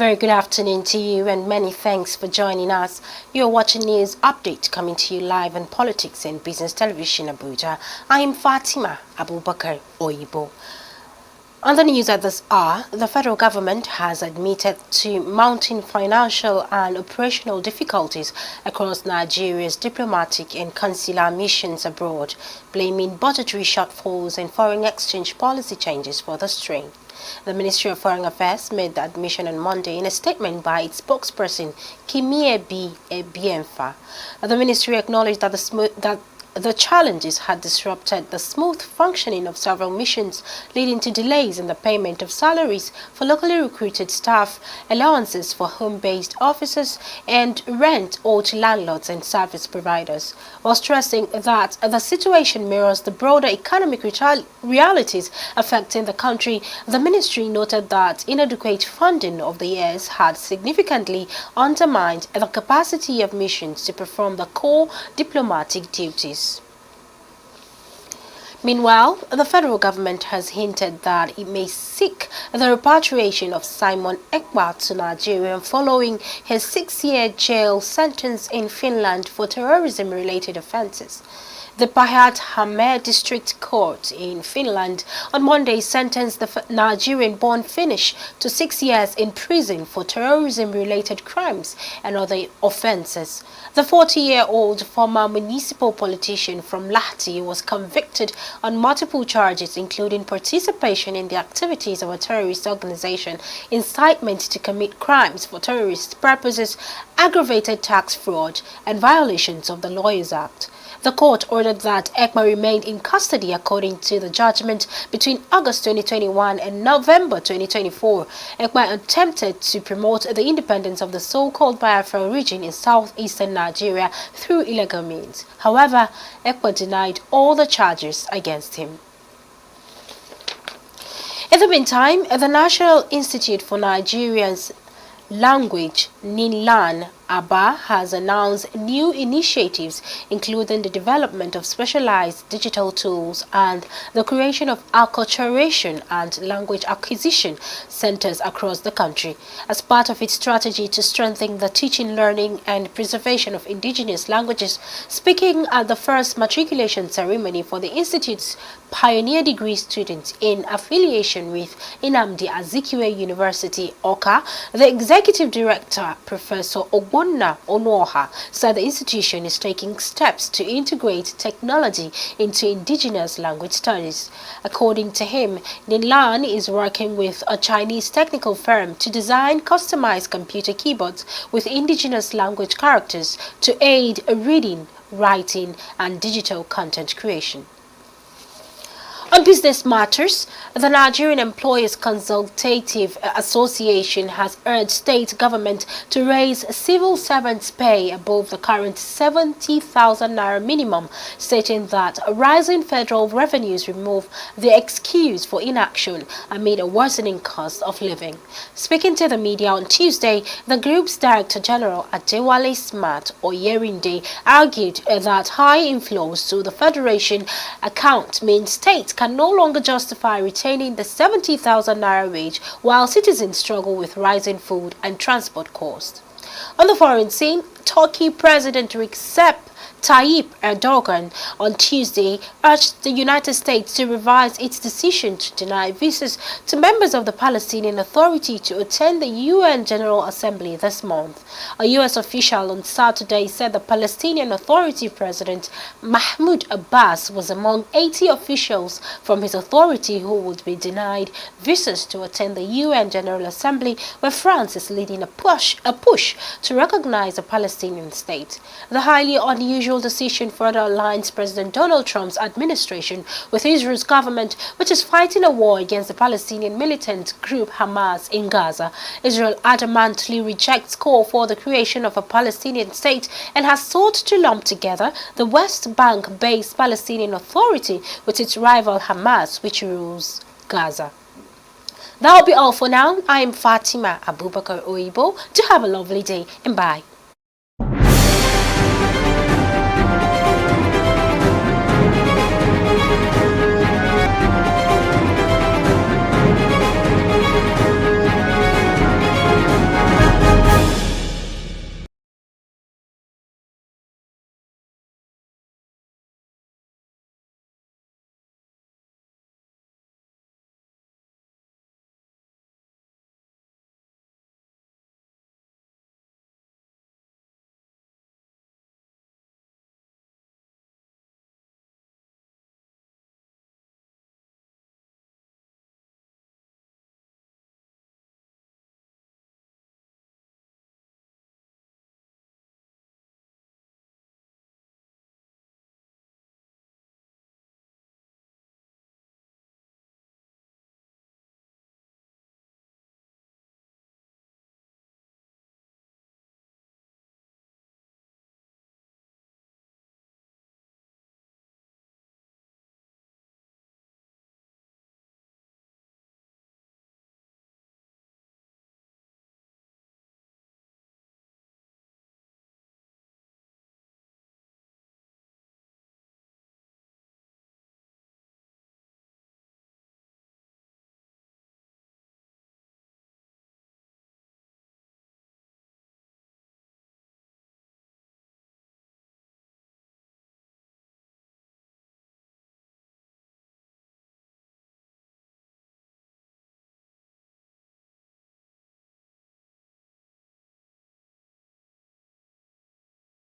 very good afternoon to you and many thanks for joining us. You're watching News Update coming to you live on Politics and Business Television Abuja. I am Fatima Abubakar Oyibo. On the news at this hour, the federal government has admitted to mounting financial and operational difficulties across Nigeria's diplomatic and consular missions abroad, blaming budgetary shortfalls and foreign exchange policy changes for the strain. The Ministry of Foreign Affairs made the admission on Monday in a statement by its spokesperson, Kimie B. Ebiemfa. The ministry acknowledged that the challenges had disrupted the smooth functioning of several missions, leading to delays in the payment of salaries for locally recruited staff, allowances for home-based officers, and rent owed to landlords and service providers. While stressing that the situation mirrors the broader economic realities affecting the country, the ministry noted that inadequate funding of the years had significantly undermined the capacity of missions to perform the core diplomatic duties. Meanwhile, the federal government has hinted that it may seek the repatriation of Simon Ekpa to Nigeria following his 6-year jail sentence in Finland for terrorism-related offenses. The Pahat Hamer District Court in Finland on Monday sentenced the Nigerian-born Finnish to 6 years in prison for terrorism-related crimes and other offenses. The 40-year-old former municipal politician from Lahti was convicted on multiple charges, including participation in the activities of a terrorist organization, incitement to commit crimes for terrorist purposes, aggravated tax fraud, and violations of the Lawyers Act. The court ordered that Ekpa remained in custody according to the judgment between August 2021 and November 2024. Ekpa attempted to promote the independence of the so-called Biafra region in southeastern Nigeria through illegal means. However, Ekpa denied all the charges against him. In the meantime, the National Institute for Nigerians Language, NINLAN, ABBA, has announced new initiatives including the development of specialized digital tools and the creation of acculturation and language acquisition centers across the country as part of its strategy to strengthen the teaching, learning, and preservation of indigenous languages. Speaking at the first matriculation ceremony for the Institute's pioneer degree students in affiliation with Nnamdi Azikiwe University, Awka, the executive director, Professor Ogbonna Onuoha, said the institution is taking steps to integrate technology into indigenous language studies. According to him, Ninlan is working with a Chinese technical firm to design customized computer keyboards with indigenous language characters to aid reading, writing, and digital content creation. On business matters, the Nigerian Employers Consultative Association has urged state government to raise civil servants' pay above the current 70,000 naira minimum, stating that rising federal revenues remove the excuse for inaction amid a worsening cost of living. Speaking to the media on Tuesday, the group's Director General Adewale Smart Oyerinde argued that high inflows to the Federation account means states can no longer justify retaining the 70,000 naira wage while citizens struggle with rising food and transport costs. On the foreign scene, Turkey President Recep Tayyip Erdogan on Tuesday urged the United States to revise its decision to deny visas to members of the Palestinian Authority to attend the UN General Assembly this month. A U.S. official on Saturday said the Palestinian Authority President Mahmoud Abbas was among 80 officials from his authority who would be denied visas to attend the UN General Assembly, where France is leading a push to recognize a Palestinian state. The highly unusual decision further aligns President Donald Trump's administration with Israel's government, which is fighting a war against the Palestinian militant group Hamas in Gaza. Israel adamantly rejects call for the creation of a Palestinian state and has sought to lump together the West Bank-based Palestinian Authority with its rival Hamas, which rules Gaza. That will be all for now. I am Fatima Abubakar Oyibo. Do have a lovely day and bye.